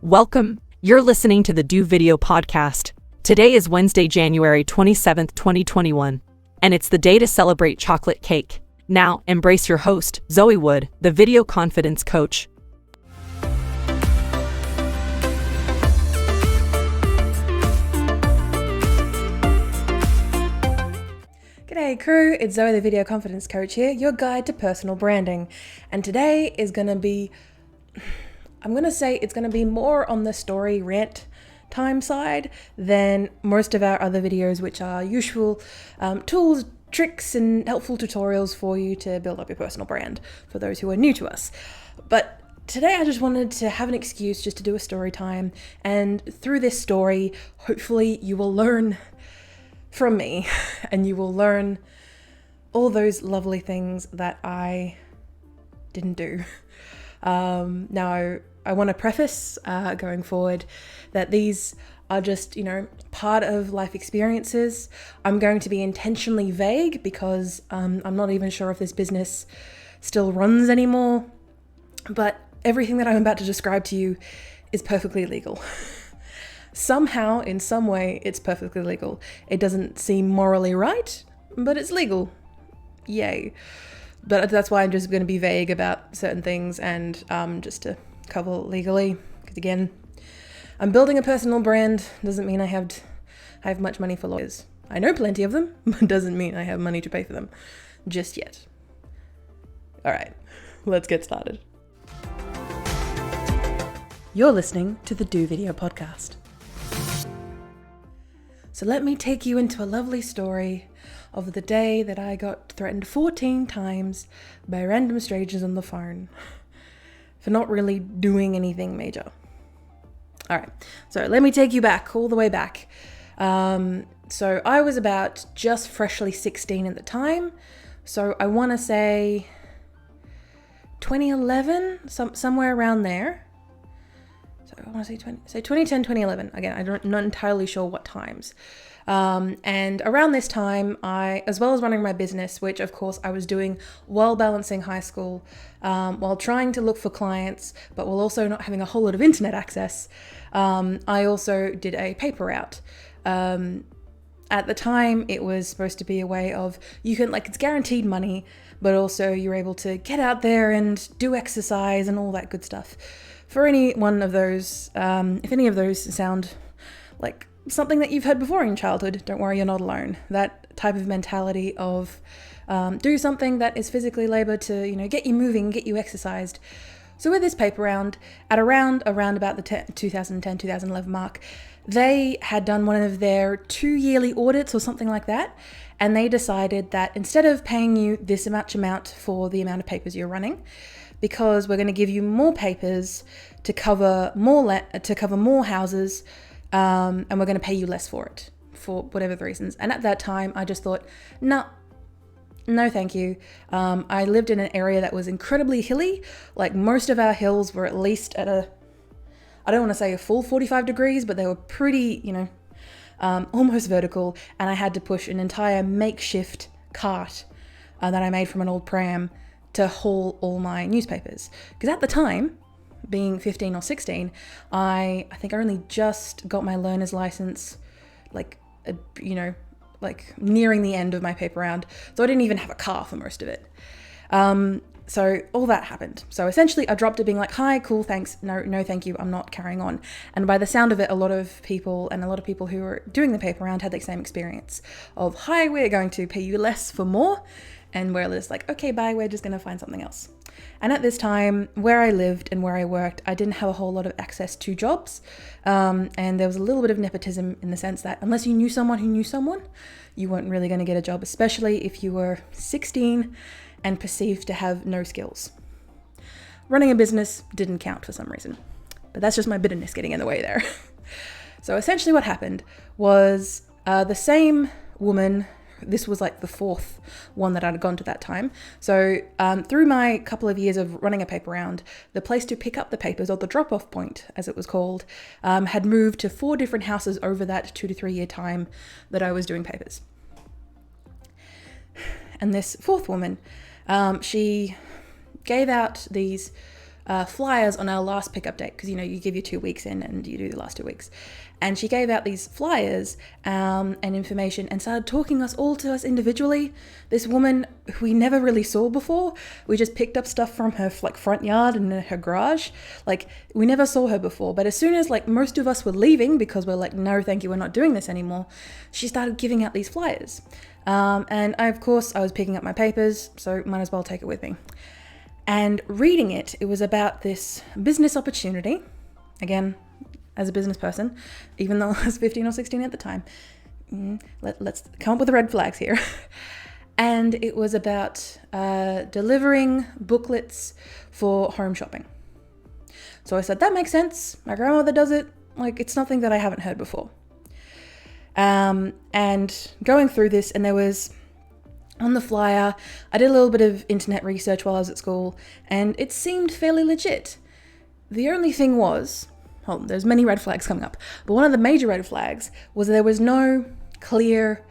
Welcome. You're listening to the Do Video Podcast. Today is Wednesday, January 27th, 2021, and it's the day to celebrate chocolate cake. Now, embrace your host, Zoe Wood, the video confidence coach. G'day crew, it's Zoe the Video Confidence Coach here, your guide to personal branding. And today is going to be, it's going to be more on the story rant time side than most of our other videos, which are useful tools, tricks, and helpful tutorials for you to build up your personal brand for those who are new to us. But today I just wanted to have an excuse just to do a story time, and through this story, hopefully you will learn from me and you will learn all those lovely things that I didn't do. Now, I want to preface going forward that these are just, part of life experiences. I'm going to be intentionally vague because I'm not even sure if this business still runs anymore, but everything that I'm about to describe to you is perfectly legal. Somehow, in some way, it's perfectly legal. It doesn't seem morally right, but it's legal. Yay. But that's why I'm just going to be vague about certain things and just to cover legally. Because again, I'm building a personal brand. Doesn't mean I have much money for lawyers. I know plenty of them, but doesn't mean I have money to pay for them just yet. All right, let's get started. You're listening to the Do Video Podcast. So let me take you into a lovely story of the day that I got threatened 14 times by random strangers on the phone for not really doing anything major. All right, so let me take you back, all the way back. So I was about just freshly 16 at the time. So I want to say 2011, somewhere around there. So I want to say 2010, 2011. Again, I'm not entirely sure what times. And around this time, as well as running my business, which of course I was doing while balancing high school, while trying to look for clients, but while also not having a whole lot of internet access, I also did a paper route. At the time, it was supposed to be a way of, it's guaranteed money, but also you're able to get out there and do exercise and all that good stuff. For any one of those, if any of those sound like something that you've heard before in childhood, don't worry, you're not alone. That type of mentality of do something that is physically labor to, get you moving, get you exercised. So with this paper round, at around about the 2010, 2011 mark, they had done one of their 2 yearly audits or something like that. And they decided that instead of paying you this amount for the amount of papers you're running, because we're going to give you more papers to cover more houses, and we're going to pay you less for it, for whatever the reasons. And at that time, I just thought, no, thank you. I lived in an area that was incredibly hilly. Like most of our hills were at least at I don't want to say a full 45 degrees, but they were pretty, almost vertical. And I had to push an entire makeshift cart that I made from an old pram to haul all my newspapers. Because at the time, being 15 or 16, I think I only just got my learner's license, nearing the end of my paper round. So I didn't even have a car for most of it. So all that happened. So essentially I dropped it being like, hi, cool, thanks. No, thank you. I'm not carrying on. And by the sound of it, a lot of people who were doing the paper round had the same experience of, hi, we're going to pay you less for more. And we're just like, okay, bye, we're just going to find something else. And at this time, where I lived and where I worked, I didn't have a whole lot of access to jobs. And there was a little bit of nepotism in the sense that unless you knew someone who knew someone, you weren't really going to get a job, especially if you were 16 and perceived to have no skills. Running a business didn't count for some reason. But that's just my bitterness getting in the way there. So essentially what happened was the same woman. This was like the fourth one that I'd gone to that time. So through my couple of years of running a paper round, the place to pick up the papers, or the drop-off point as it was called, had moved to 4 different houses over that 2 to 3 year time that I was doing papers. And this fourth woman, she gave out these flyers on our last pickup date, because you give your 2 weeks in and you do the last 2 weeks. And she gave out these flyers and information and started talking to us individually. This woman who we never really saw before, we just picked up stuff from her front yard and her garage. We never saw her before, but as soon as most of us were leaving, because we're like, no, thank you, we're not doing this anymore, she started giving out these flyers. And of course I was picking up my papers, so might as well take it with me. And reading it was about this business opportunity. Again, as a business person, even though I was 15 or 16 at the time, let's come up with the red flags here. And it was about delivering booklets for home shopping. So I said, that makes sense. My grandmother does it. It's something that I haven't heard before. And going through this, and there was on the flyer, I did a little bit of internet research while I was at school, and it seemed fairly legit. The only thing was, there's many red flags coming up, but one of the major red flags was there was no clear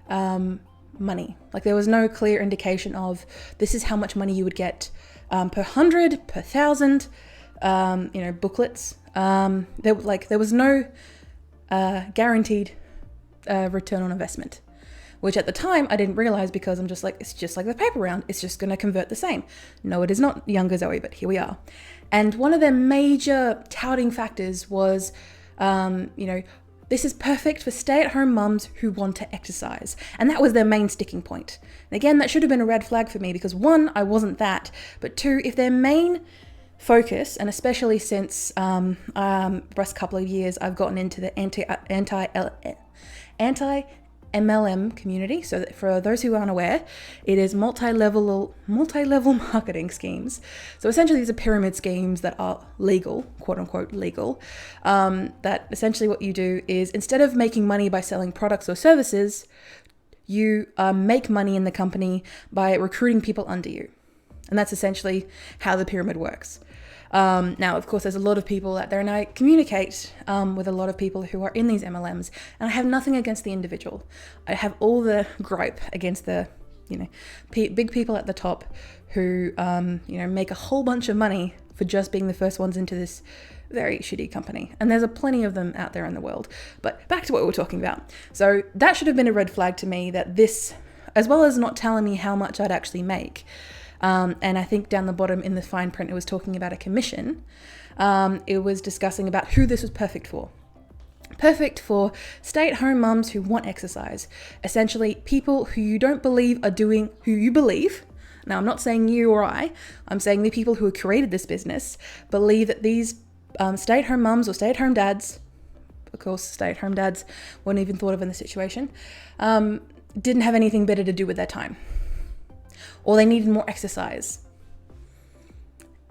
money. There was no clear indication of this is how much money you would get per 100, per 1,000, booklets. There was no guaranteed return on investment, which at the time I didn't realize, because I'm just like, it's just like the paper round. It's just going to convert the same. No, it is not, younger Zoe, but here we are. And one of their major touting factors was, this is perfect for stay-at-home mums who want to exercise. And that was their main sticking point. And again, that should have been a red flag for me, because one, I wasn't that, but two, if their main focus, and especially since last couple of years, I've gotten into the anti-MLM community. So that for those who aren't aware, it is multi-level marketing schemes. So essentially these are pyramid schemes that are legal, quote unquote legal, that essentially what you do is, instead of making money by selling products or services, you make money in the company by recruiting people under you. And that's essentially how the pyramid works. Now, of course, there's a lot of people out there, and I communicate with a lot of people who are in these MLMs, and I have nothing against the individual. I have all the gripe against the, big people at the top who, make a whole bunch of money for just being the first ones into this very shitty company. And there's a plenty of them out there in the world. But back to what we were talking about. So that should have been a red flag to me, that this, as well as not telling me how much I'd actually make, and I think down the bottom in the fine print, it was talking about a commission. It was discussing about who this was perfect for. Perfect for stay-at-home mums who want exercise. Essentially, people who you don't believe are doing, who you believe. Now, I'm not saying you or I'm saying the people who have created this business believe that these stay-at-home mums or stay-at-home dads, of course, stay-at-home dads weren't even thought of in the situation, didn't have anything better to do with their time. Or they needed more exercise.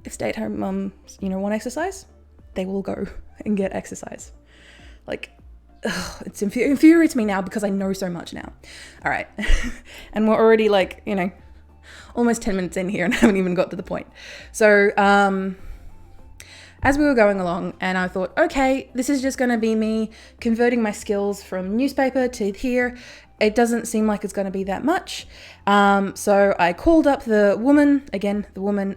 If stay-at-home mums, want exercise, they will go and get exercise. It infuriates me now because I know so much now. All right. And we're already almost 10 minutes in here and haven't even got to the point. So, as we were going along, and I thought, okay, this is just going to be me converting my skills from newspaper to here. It doesn't seem like it's going to be that much. So I called up the woman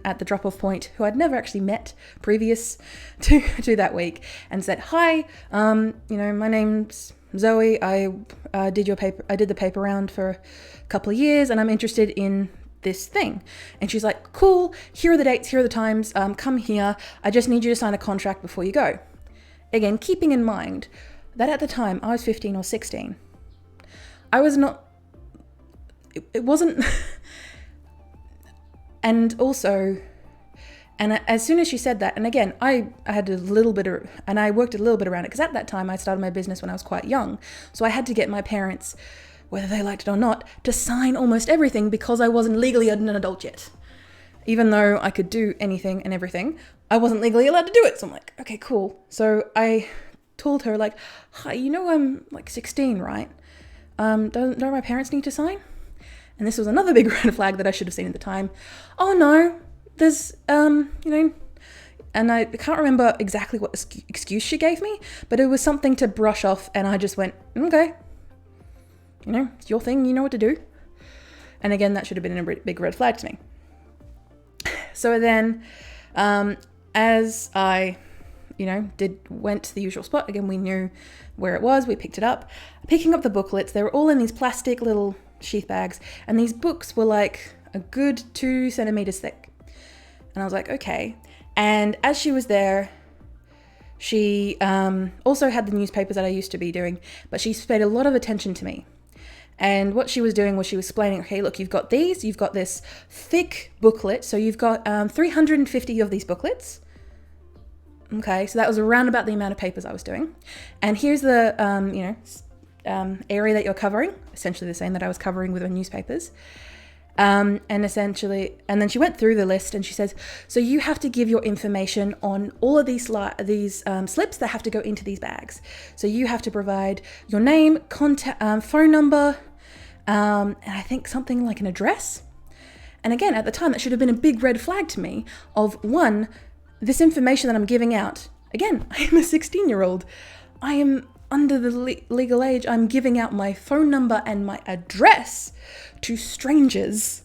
at the drop-off point, who I'd never actually met previous to that week, and said, hi, my name's Zoe. I did the paper round for a couple of years, and I'm interested in this thing. And she's like, cool, here are the dates, here are the times, come here. I just need you to sign a contract before you go. Again, keeping in mind that at the time I was 15 or 16. I was not, it wasn't, and also, and as soon as she said that, and again, I had a little bit of, and I worked a little bit around it, because at that time I started my business when I was quite young, so I had to get my parents, whether they liked it or not, to sign almost everything, because I wasn't legally an adult yet. Even though I could do anything and everything, I wasn't legally allowed to do it, so I'm like, okay, cool. So I told her, hi, I'm 16, right? Don't my parents need to sign? And this was another big red flag that I should have seen at the time. Oh no, there's, and I can't remember exactly what excuse she gave me, but it was something to brush off, and I just went, okay, it's your thing, you know what to do. And again, that should have been a big red flag to me. So then, as I, went to the usual spot, again, we knew where it was, we picked it up. Picking up the booklets, they were all in these plastic little sheath bags, and these books were like a good 2 centimeters thick. And I was like, okay. And as she was there, she also had the newspapers that I used to be doing, but she paid a lot of attention to me. And what she was doing was she was explaining, okay, look, you've got these, you've got this thick booklet. So you've got 350 of these booklets. Okay, so that was around about the amount of papers I was doing. And here's the, area that you're covering, essentially the same that I was covering with the newspapers. And then she went through the list and she says, so you have to give your information on all of these slips that have to go into these bags. So you have to provide your name, contact, phone number, and I think something like an address. And again, at the time, that should have been a big red flag to me of, one, this information that I'm giving out. Again, I am a 16-year-old. I am under the legal age. I'm giving out my phone number and my address to strangers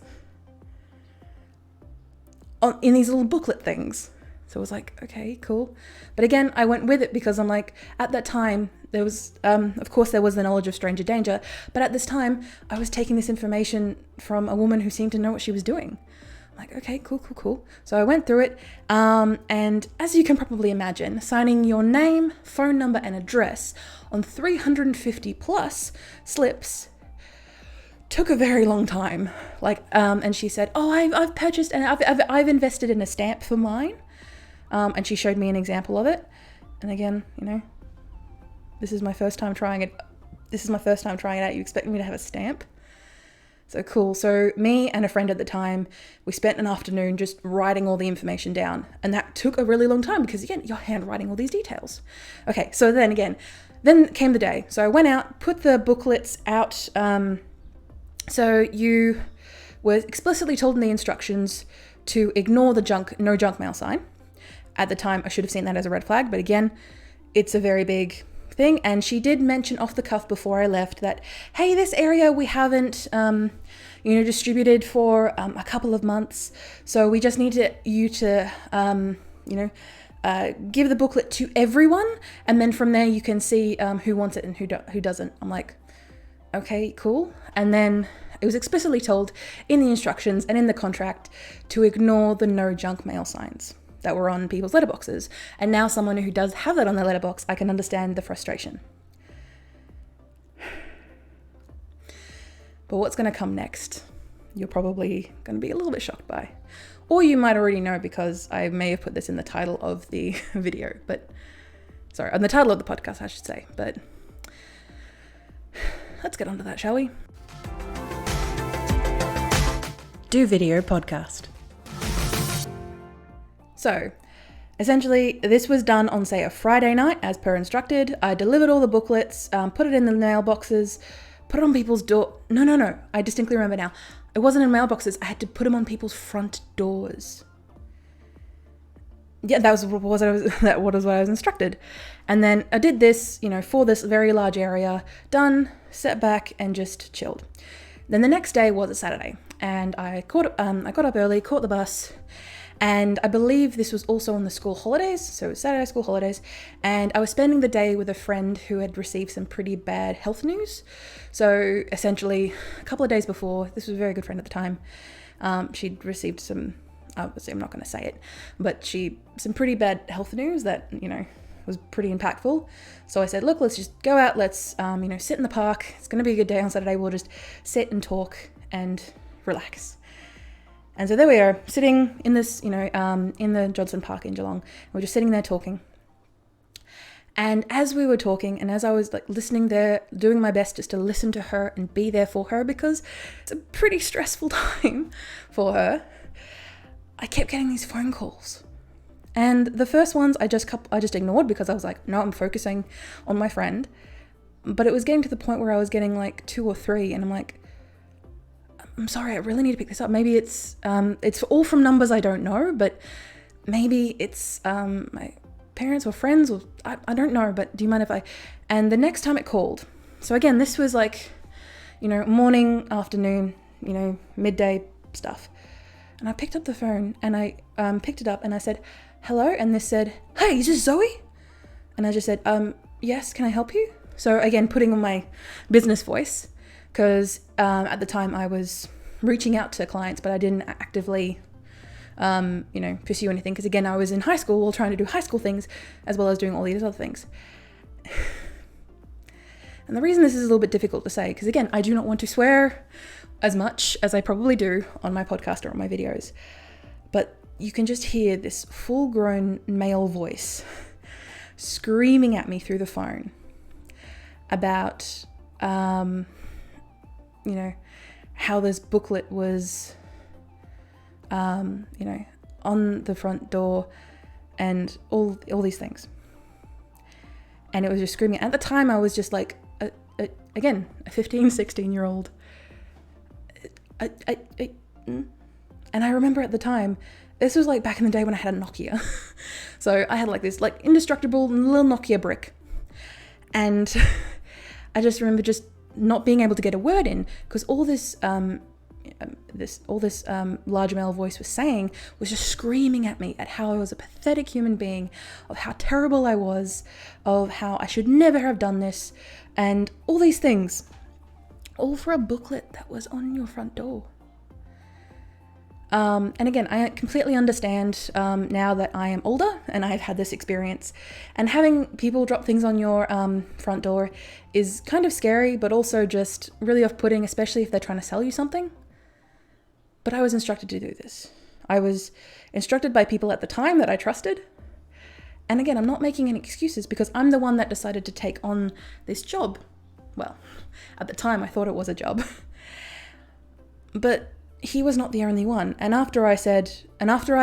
in these little booklet things. So I was like, okay, cool. But again, I went with it because I'm like, at that time, there was, of course, there was the knowledge of stranger danger. But at this time, I was taking this information from a woman who seemed to know what she was doing. I'm like, okay, cool. So I went through it. And as you can probably imagine, signing your name, phone number, and address on 350 plus slips took a very long time. And she said, oh, I've purchased and I've invested in a stamp for mine. And she showed me an example of it. And again, this is my first time trying it. You expect me to have a stamp? So cool. So me and a friend at the time, we spent an afternoon just writing all the information down. And that took a really long time because, again, you're handwriting all these details. Okay, so then came the day. So I went out, put the booklets out. So you were explicitly told in the instructions to ignore the no junk mail sign. At the time, I should have seen that as a red flag. But again, it's a very big thing. And she did mention off the cuff before I left that, hey, this area we haven't distributed for a couple of months, so we just need you to give the booklet to everyone, and then from there you can see who wants it and who doesn't. I'm like, okay, cool. And then it was explicitly told in the instructions and in the contract to ignore the no junk mail signs that were on people's letterboxes. And now someone who does have that on their letterbox, I can understand the frustration. But what's going to come next, you're probably going to be a little bit shocked by. Or you might already know because I may have put this in the title of the video, on the title of the podcast, I should say. But let's get on to that, shall we? Do Video Podcast. So, essentially, this was done on, say, a Friday night, as per instructed. I delivered all the booklets, put it in the mailboxes, put it on people's door. No. I distinctly remember now. It wasn't in mailboxes. I had to put them on people's front doors. Yeah, that was what I was instructed. And then I did this, for this very large area, done, sat back, and just chilled. Then the next day was a Saturday, and I got up early, caught the bus. And I believe this was also on the school holidays, so it was Saturday school holidays, and I was spending the day with a friend who had received some pretty bad health news. So essentially, a couple of days before, this was a very good friend at the time, she'd received some, obviously I'm not going to say it, but some pretty bad health news that, was pretty impactful. So I said, look, let's just go out, let's, sit in the park. It's going to be a good day on Saturday. We'll just sit and talk and relax. And so there we are, sitting in this, in the Johnson Park in Geelong. We're just sitting there talking. And as we were talking, and as I was listening there, doing my best just to listen to her and be there for her, because it's a pretty stressful time for her, I kept getting these phone calls. And the first ones I just ignored because I was like, no, I'm focusing on my friend. But it was getting to the point where I was getting 2 or 3, and I'm like, I'm sorry, I really need to pick this up. Maybe it's all from numbers I don't know, but maybe it's my parents or friends, or I don't know, but do you mind if and the next time it called, so again, this was morning, afternoon, midday stuff, and I picked up the phone, and I picked it up, and I said, hello, and this said, hey, is this Zoe? And I just said, yes, can I help you? So again, putting on my business voice, because at the time I was reaching out to clients, but I didn't actively pursue anything, because again, I was in high school trying to do high school things as well as doing all these other things. And the reason this is a little bit difficult to say, because again, I do not want to swear as much as I probably do on my podcast or on my videos, but you can just hear this full-grown male voice screaming at me through the phone about how this booklet was on the front door and all these things. And it was just screaming. At the time, I was just like, a 15, 16-year-old. And I remember at the time, this was like back in the day when I had a Nokia. So I had like this like indestructible little Nokia brick. And I just remember just not being able to get a word in, because all this large male voice was saying was just screaming at me at how I was a pathetic human being, of how terrible I was, of how I should never have done this, and all these things, all for a booklet that was on your front door. And again, I completely understand now that I am older and I've had this experience, and having people drop things on your front door is kind of scary, but also just really off-putting, especially if they're trying to sell you something. But I was instructed to do this. I was instructed by people at the time that I trusted. And again, I'm not making any excuses, because I'm the one that decided to take on this job. Well, at the time I thought it was a job. But he was not the only one. And after I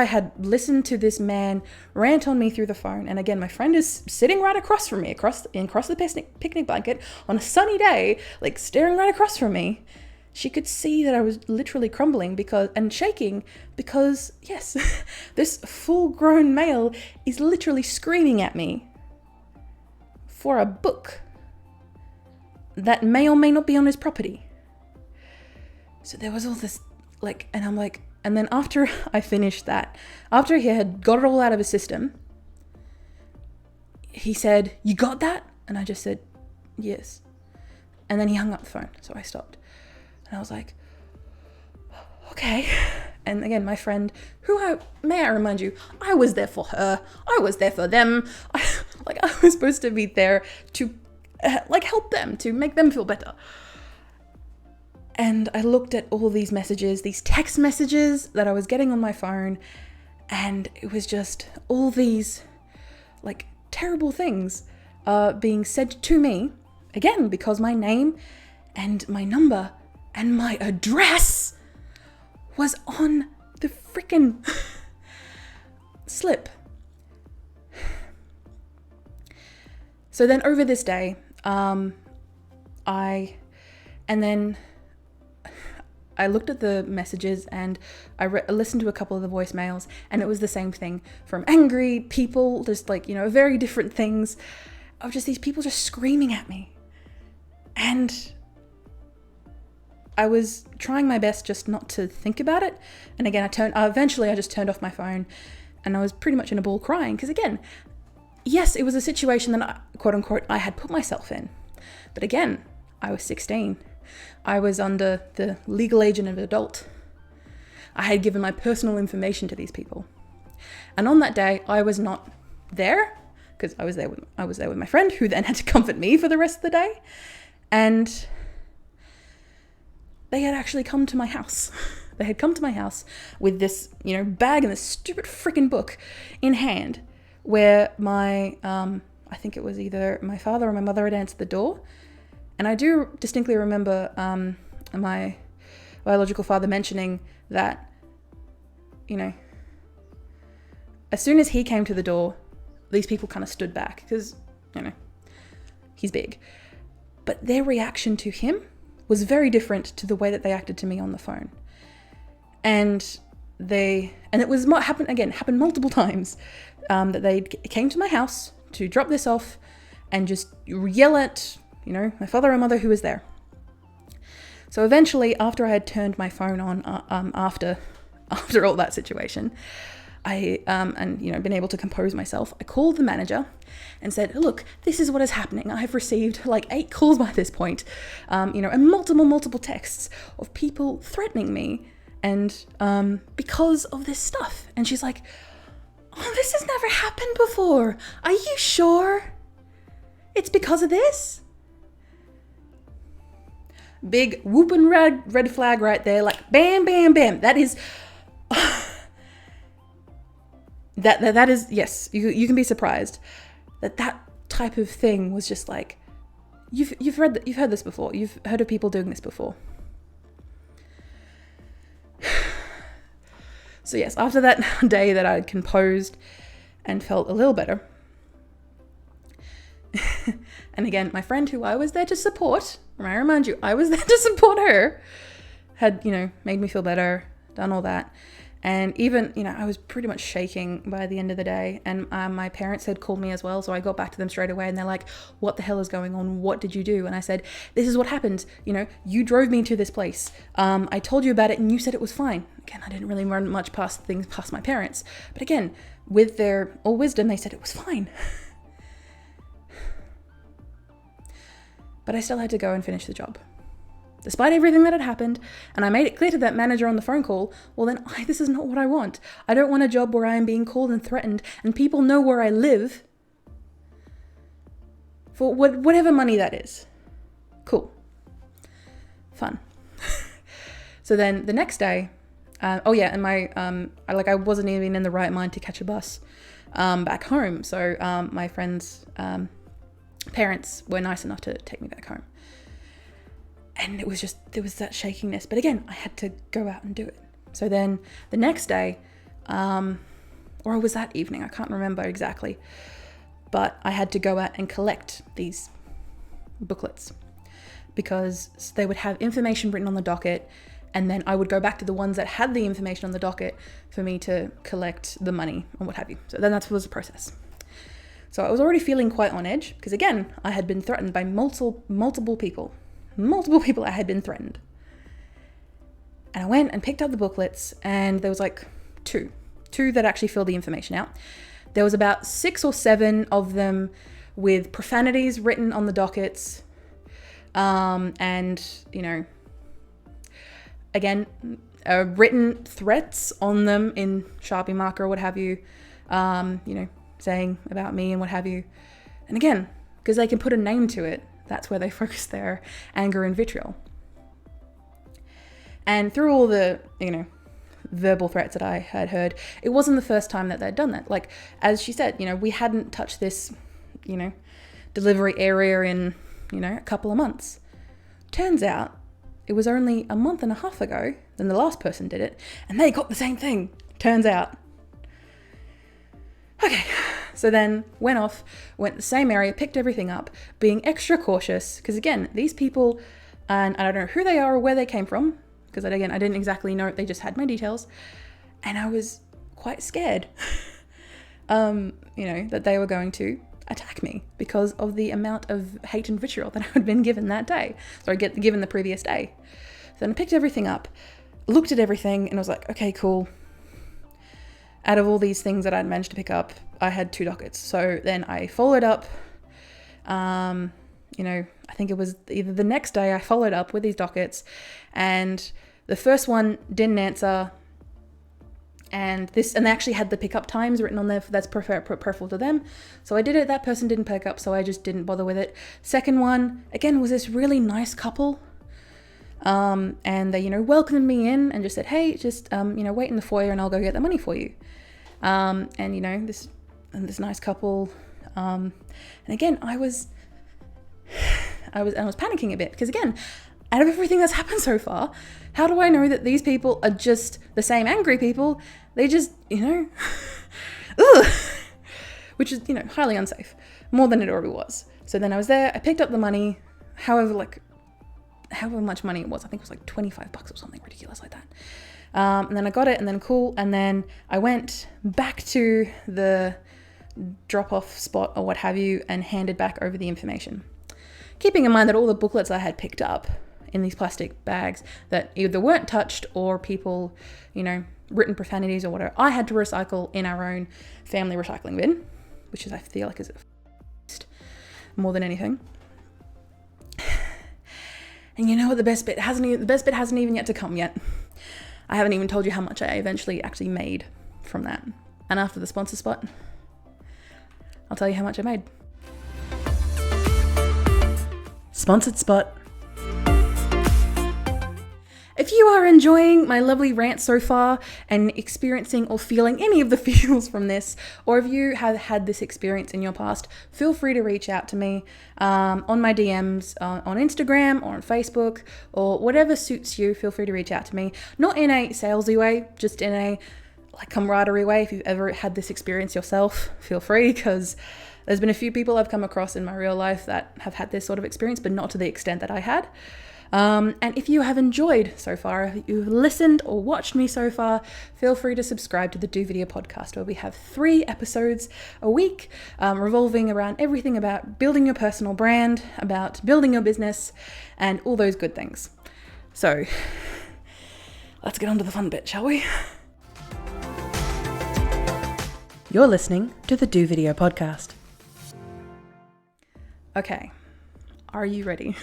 had listened to this man rant on me through the phone, and again, my friend is sitting right across from me, across the picnic blanket on a sunny day, like staring right across from me. She could see that I was literally crumbling and shaking because, yes, this full-grown male is literally screaming at me for a book that may or may not be on his property. So there was all this, and I'm like, and then after I finished that, after he had got it all out of his system, he said, "You got that?" And I just said, "Yes." And then he hung up the phone, so I stopped. And I was like, okay. And again, my friend, may I remind you, I was there for her. I was there for them. I was supposed to be there to help them, to make them feel better. And I looked at all these messages, these text messages that I was getting on my phone, and it was just all these terrible things being said to me, again, because my name and my number and my address was on the freaking slip. So then over this day, I looked at the messages, and I listened to a couple of the voicemails, and it was the same thing from angry people, just very different things, of just these people just screaming at me. And I was trying my best just not to think about it. And again, eventually I just turned off my phone, and I was pretty much in a ball crying. Because again, yes, it was a situation that quote unquote, I had put myself in. But again, I was 16. I was under the legal age of an adult. I had given my personal information to these people. And on that day, I was not there, because I was there with my friend, who then had to comfort me for the rest of the day. And they had actually come to my house. They had come to my house with this, bag and this stupid freaking book in hand, where I think it was either my father or my mother had answered the door. And I do distinctly remember my biological father mentioning that, as soon as he came to the door, these people kind of stood back because, he's big. But their reaction to him was very different to the way that they acted to me on the phone. And it was happened multiple times, that they came to my house to drop this off and just yell at, my father and mother who was there. So eventually, after I had turned my phone on, after all that situation, been able to compose myself, I called the manager and said, look, this is what is happening. I've received like 8 calls by this point, and multiple texts of people threatening me and because of this stuff. And she's like, oh, this has never happened before. Are you sure it's because of this? Big whooping red flag right there, like bam, bam, bam. That is that is, yes, you can be surprised that type of thing was just like, you've heard this before. You've heard of people doing this before. So yes, after that day that I'd composed and felt a little better, and again, my friend who I was there to support, I remind you, I was there to support her, had, made me feel better, done all that. And even, I was pretty much shaking by the end of the day. And my parents had called me as well. So I got back to them straight away and they're like, what the hell is going on? What did you do? And I said, this is what happened. You drove me to this place. I told you about it and you said it was fine. Again, I didn't really run much past my parents. But again, with their all wisdom, they said it was fine. But I still had to go and finish the job, despite everything that had happened. And I made it clear to that manager on the phone call, well then, this is not what I want. I don't want a job where I am being called and threatened and people know where I live for whatever money that is. Cool. Fun. So then the next day, and I wasn't even in the right mind to catch a bus back home. So my friend's parents were nice enough to take me back home. And there was that shakiness. But again, I had to go out and do it. So then the next day, or it was that evening, I can't remember exactly, but I had to go out and collect these booklets because they would have information written on the docket. And then I would go back to the ones that had the information on the docket for me to collect the money and what have you. So then that was the process. So I was already feeling quite on edge because again, I had been threatened by multiple people. Multiple people I had been threatened. And I went and picked up the booklets and there was like two that actually filled the information out. There was about 6 or 7 of them with profanities written on the dockets. Again, written threats on them in Sharpie marker or what have you, saying about me and what have you. And again, because they can put a name to it, that's where they focus their anger and vitriol. And through all the, verbal threats that I had heard, it wasn't the first time that they'd done that. Like, as she said, we hadn't touched this, delivery area in, a couple of months. Turns out it was only a month and a half ago than the last person did it, and they got the same thing, turns out. Okay, so then went the same area, picked everything up, being extra cautious, because again, these people, and I don't know who they are or where they came from, because I didn't exactly know, they just had my details, and I was quite scared, that they were going to attack me because of the amount of hate and vitriol that I had been given that day, given the previous day. So then I picked everything up, looked at everything, and I was like, okay, cool. Out of all these things that I'd managed to pick up, I had 2 dockets. So then I followed up, I think it was either the next day I followed up with these dockets and the first one didn't answer. And they actually had the pickup times written on there, that's preferable to them. So I did it, that person didn't pick up, so I just didn't bother with it. Second one, again, was this really nice couple. And they, welcomed me in and just said, hey, just, wait in the foyer and I'll go get the money for you. This nice couple. And again, I was panicking a bit because again, out of everything that's happened so far, how do I know that these people are just the same angry people? They just, which is, highly unsafe, more than it already was. So then I was there, I picked up the money, however much money it was. I think it was like $25 or something ridiculous like that. And then I got it and then cool. And then I went back to the drop-off spot or what have you and handed back over the information. Keeping in mind that all the booklets I had picked up in these plastic bags that either weren't touched or people, written profanities or whatever, I had to recycle in our own family recycling bin, which is, I feel like, is more than anything. And you know what the best bit hasn't even yet to come yet. I haven't even told you how much I eventually actually made from that. And after the sponsor spot, I'll tell you how much I made. Sponsored spot. If you are enjoying my lovely rant so far and experiencing or feeling any of the feels from this, or if you have had this experience in your past, feel free to reach out to me on my DMs on Instagram or on Facebook or whatever suits you. Feel free to reach out to me. Not in a salesy way, just in a camaraderie way. If you've ever had this experience yourself, feel free, because there's been a few people I've come across in my real life that have had this sort of experience, but not to the extent that I had. And if you have enjoyed so far, if you've listened or watched me so far, feel free to subscribe to the Do Video podcast, where we have 3 episodes a week, revolving around everything about building your personal brand, about building your business, and all those good things. So let's get on to the fun bit, shall we? You're listening to the Do Video podcast. Okay, are you ready?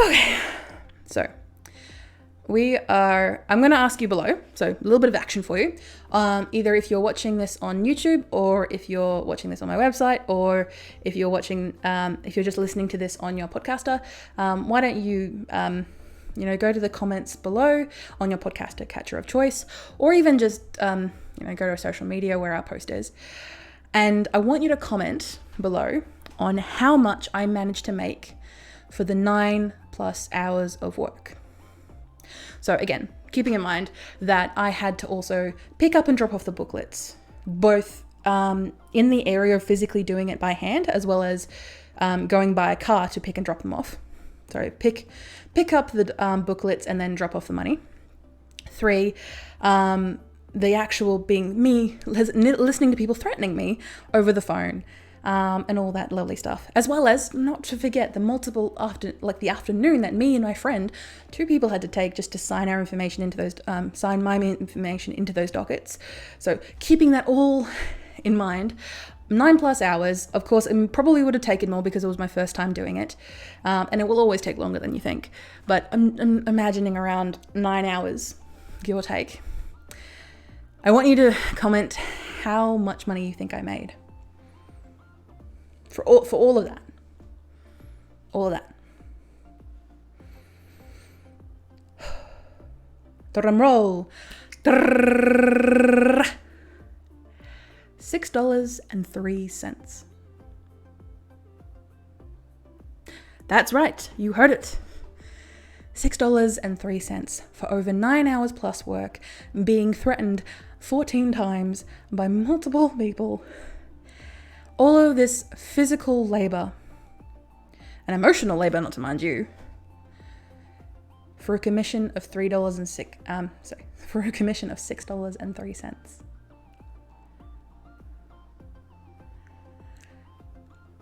Okay, so I'm going to ask you below, so a little bit of action for you, either if you're watching this on YouTube, or if you're watching this on my website, or if you're just listening to this on your podcaster, why don't you, go to the comments below on your podcaster catcher of choice, or even just, go to social media where our post is. And I want you to comment below on how much I managed to make for the 9+ hours of work. So again, keeping in mind that I had to also pick up and drop off the booklets, both in the area of physically doing it by hand, as well as going by a car to pick and drop them off. Sorry, pick up the booklets and then drop off the money. 3, the actual being me listening to people threatening me over the phone, and all that lovely stuff, as well as, not to forget, the multiple the afternoon that me and my friend, 2 people, had to take just to sign our information into those, sign my information into those dockets. So keeping that all in mind, 9+ hours. Of course, it probably would have taken more because it was my first time doing it, and it will always take longer than you think. But I'm imagining around 9 hours, give or take. I want you to comment how much money you think I made. For all of that. All of that. Drumroll. $6.03. That's right, you heard it. $6.03 for over 9 hours plus work, being threatened 14 times by multiple people. All of this physical labor and emotional labor, not to mind you, for a commission of $6.03.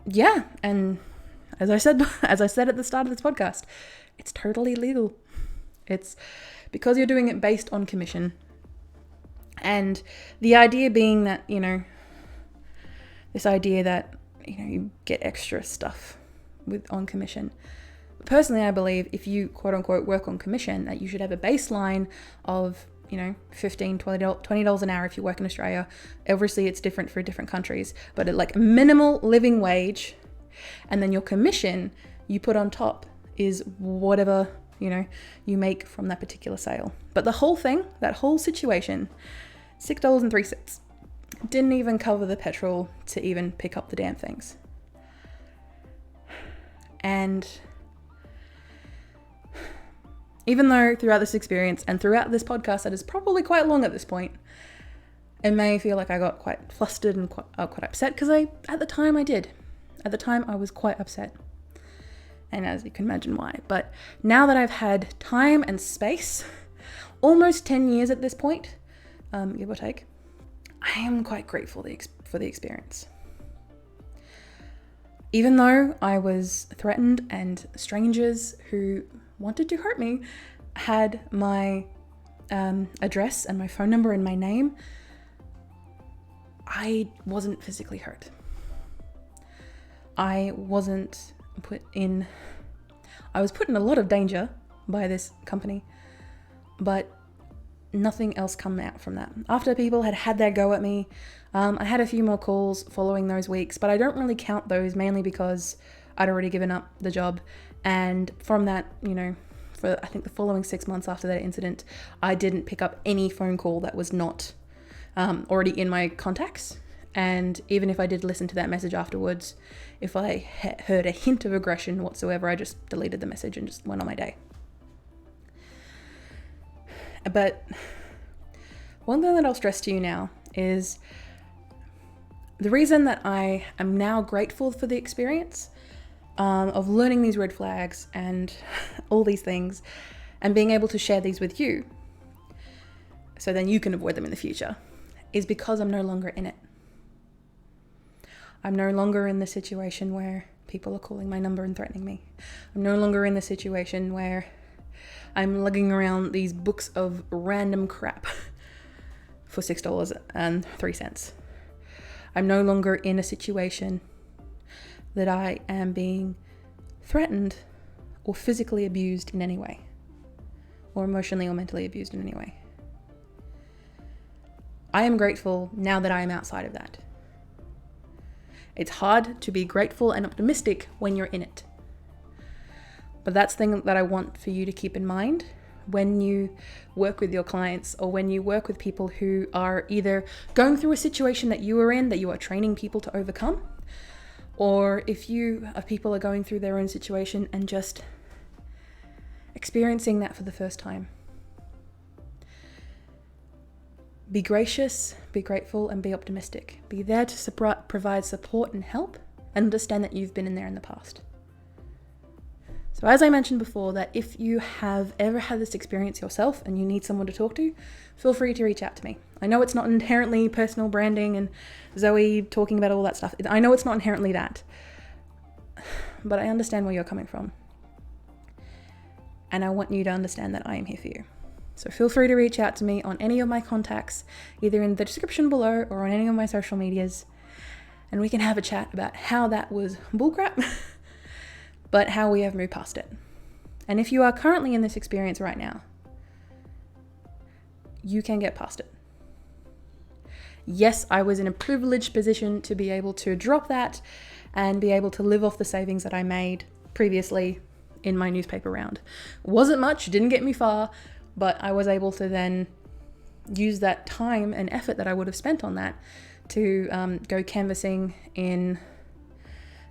Yeah, and as I said at the start of this podcast, it's totally legal. It's because you're doing it based on commission. And the idea being that, this idea that, you get extra stuff on commission. Personally, I believe if you quote unquote work on commission, that you should have a baseline of, $15, $20 an hour if you work in Australia. Obviously it's different for different countries, but at like minimal living wage, and then your commission you put on top is whatever, you make from that particular sale. But the whole thing, that whole situation, $6.03. Didn't even cover the petrol to even pick up the damn things. And even though throughout this experience and throughout this podcast that is probably quite long at this point, it may feel like I got quite flustered and quite upset, because at the time I did. At the time I was quite upset. And as you can imagine why. But now that I've had time and space, almost 10 years at this point, give or take, I am quite grateful for the experience. Even though I was threatened and strangers who wanted to hurt me had my address and my phone number and my name, I wasn't physically hurt. I was put in a lot of danger by this company, but nothing else come out from that. After people had their go at me, I had a few more calls following those weeks, but I don't really count those, mainly because I'd already given up the job. And from that, for I think the following 6 months after that incident, I didn't pick up any phone call that was not already in my contacts. And even if I did listen to that message afterwards, if I heard a hint of aggression whatsoever, I just deleted the message and just went on my day. But one thing that I'll stress to you now is the reason that I am now grateful for the experience of learning these red flags and all these things and being able to share these with you so then you can avoid them in the future is because I'm no longer in it. I'm no longer in the situation where people are calling my number and threatening me. I'm no longer in the situation where I'm lugging around these books of random crap for $6.03. I'm no longer in a situation that I am being threatened or physically abused in any way, or emotionally or mentally abused in any way. I am grateful now that I am outside of that. It's hard to be grateful and optimistic when you're in it. But that's the thing that I want for you to keep in mind when you work with your clients or when you work with people who are either going through a situation that you are in, that you are training people to overcome, or if people are going through their own situation and just experiencing that for the first time. Be gracious, be grateful, and be optimistic. Be there to provide support and help, and understand that you've been in there in the past. So as I mentioned before, that if you have ever had this experience yourself and you need someone to talk to, feel free to reach out to me. I know it's not inherently personal branding and Zoe talking about all that stuff. I know it's not inherently that, but I understand where you're coming from. And I want you to understand that I am here for you. So feel free to reach out to me on any of my contacts, either in the description below or on any of my social medias, and we can have a chat about how that was bullcrap, but how we have moved past it. And if you are currently in this experience right now, you can get past it. Yes, I was in a privileged position to be able to drop that and be able to live off the savings that I made previously in my newspaper round. Wasn't much, didn't get me far, but I was able to then use that time and effort that I would have spent on that to go canvassing in,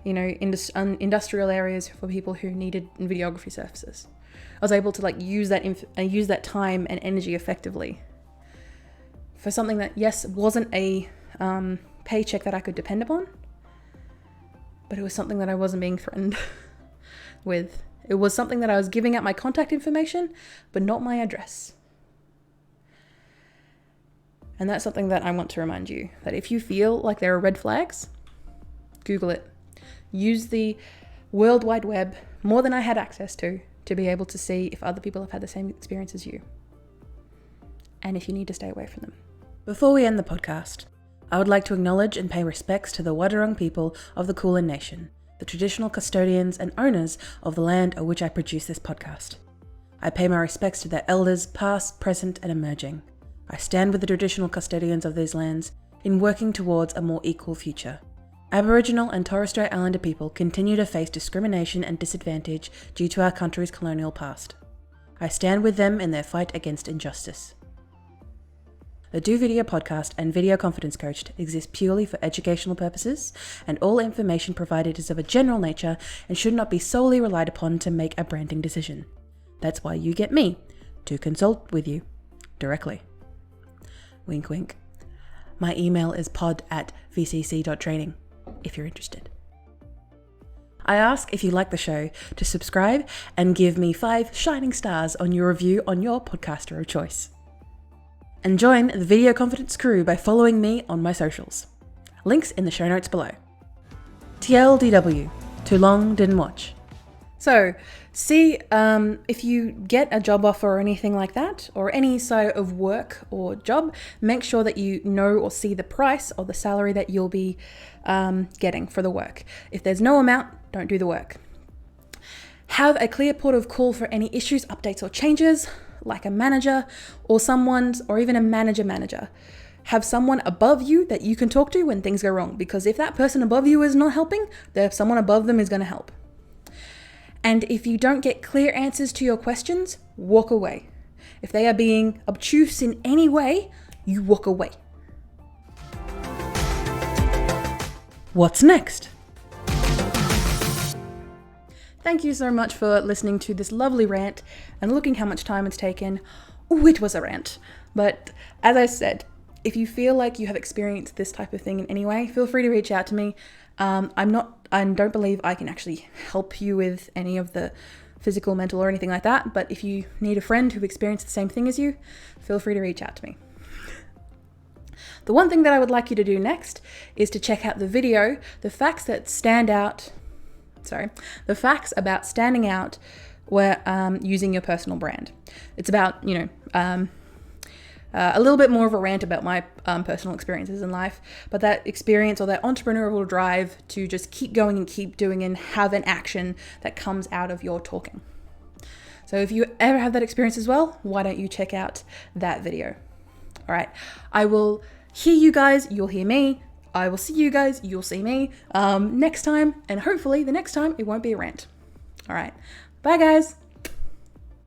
industrial areas for people who needed videography services. I was able to use that time and energy effectively for something that, yes, wasn't a paycheck that I could depend upon, but it was something that I wasn't being threatened with. It was something that I was giving out my contact information, but not my address. And that's something that I want to remind you, that if you feel like there are red flags, Google it. Use the World Wide Web, more than I had access to be able to see if other people have had the same experience as you. And if you need to stay away from them. Before we end the podcast, I would like to acknowledge and pay respects to the Wadawurrung people of the Kulin Nation, the traditional custodians and owners of the land on which I produce this podcast. I pay my respects to their elders, past, present, and emerging. I stand with the traditional custodians of these lands in working towards a more equal future. Aboriginal and Torres Strait Islander people continue to face discrimination and disadvantage due to our country's colonial past. I stand with them in their fight against injustice. The Do Video podcast and Video Confidence Coach exist purely for educational purposes, and all information provided is of a general nature and should not be solely relied upon to make a branding decision. That's why you get me to consult with you directly. Wink, wink. My email is pod@vcc.training if you're interested. I ask, if you like the show, to subscribe and give me 5 shining stars on your review on your podcaster of choice. And join the Video Confidence crew by following me on my socials. Links in the show notes below. TLDW, too long, didn't watch. So, see, if you get a job offer or anything like that, or any side of work or job, make sure that you know or see the price or the salary that you'll be getting for the work. If there's no amount, don't do the work. Have a clear port of call for any issues, updates, or changes, like a manager or even a manager. Have someone above you that you can talk to when things go wrong, because if that person above you is not helping, someone above them is going to help. And if you don't get clear answers to your questions, walk away. If they are being obtuse in any way, you walk away. What's next? Thank you so much for listening to this lovely rant and looking how much time it's taken. Ooh, it was a rant. But as I said, if you feel like you have experienced this type of thing in any way, feel free to reach out to me. I don't believe I can actually help you with any of the physical, mental, or anything like that. But if you need a friend who experienced the same thing as you, feel free to reach out to me. The one thing that I would like you to do next is to check out the video, the facts about standing out where using your personal brand. It's about, a little bit more of a rant about my personal experiences in life, but that experience or that entrepreneurial drive to just keep going and keep doing and have an action that comes out of your talking. So if you ever have that experience as well, why don't you check out that video? All right, I will hear you guys, you'll hear me. I will see you guys, you'll see me next time, and hopefully the next time it won't be a rant. All right, bye guys.